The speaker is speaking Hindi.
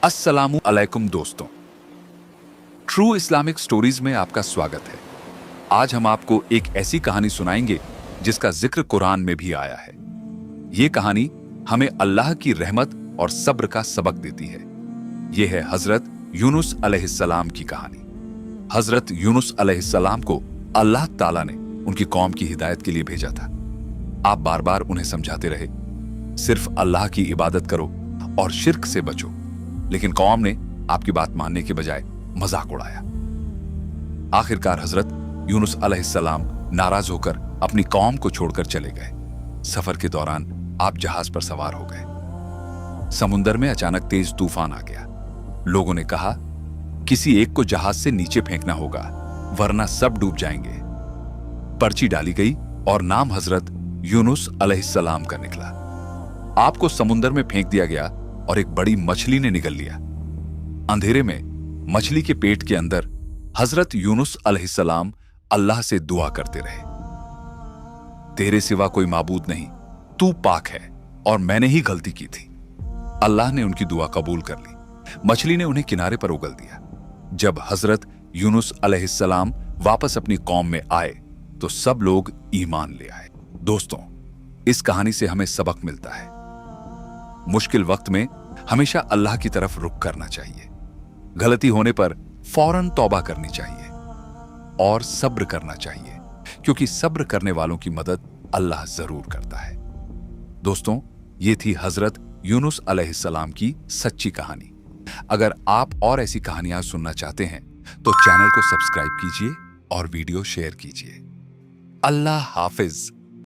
अस्सलामु अलैकुम दोस्तों, ट्रू इस्लामिक स्टोरीज में आपका स्वागत है। आज हम आपको एक ऐसी कहानी सुनाएंगे जिसका जिक्र कुरान में भी आया है। ये कहानी हमें अल्लाह की रहमत और सब्र का सबक देती है। यह है हजरत यूनुस अलैहिस्सलाम की कहानी। हजरत यूनुस अलैहिस्सलाम को अल्लाह ताला ने उनकी कौम की हिदायत के लिए भेजा था। आप बार बार उन्हें समझाते रहे, सिर्फ अल्लाह की इबादत करो और शिर्क से बचो, लेकिन कौम ने आपकी बात मानने के बजाय मजाक उड़ाया। आखिरकार हजरत यूनुस अलैहिस्सलाम नाराज होकर अपनी कौम को छोड़कर चले गए। सफर के दौरान आप जहाज पर सवार हो गए। समुंदर में अचानक तेज तूफान आ गया। लोगों ने कहा, किसी एक को जहाज से नीचे फेंकना होगा वरना सब डूब जाएंगे। पर्ची डाली गई और नाम हजरत यूनुस अलैहिस्सलाम का निकला। आपको समुंदर में फेंक दिया गया और एक बड़ी मछली ने निगल लिया। अंधेरे में मछली के पेट के अंदर हजरत यूनुस अलैहिस्सलाम अल्लाह से दुआ करते रहे, तेरे सिवा कोई माबूद नहीं, तू पाक है और मैंने ही गलती की थी। अल्लाह ने उनकी दुआ कबूल कर ली। मछली ने उन्हें किनारे पर उगल दिया। जब हजरत यूनुस अलैहिस्सलाम वापस अपनी कौम में आए तो सब लोग ईमान ले आए। दोस्तों, इस कहानी से हमें सबक मिलता है। मुश्किल वक्त में हमेशा अल्लाह की तरफ रुख करना चाहिए। गलती होने पर फौरन तौबा करनी चाहिए और सब्र करना चाहिए, क्योंकि सब्र करने वालों की मदद अल्लाह जरूर करता है। दोस्तों, ये थी हजरत यूनुस अलैहिस्सलाम की सच्ची कहानी। अगर आप और ऐसी कहानियां सुनना चाहते हैं तो चैनल को सब्सक्राइब कीजिए और वीडियो शेयर कीजिए। अल्लाह हाफिज।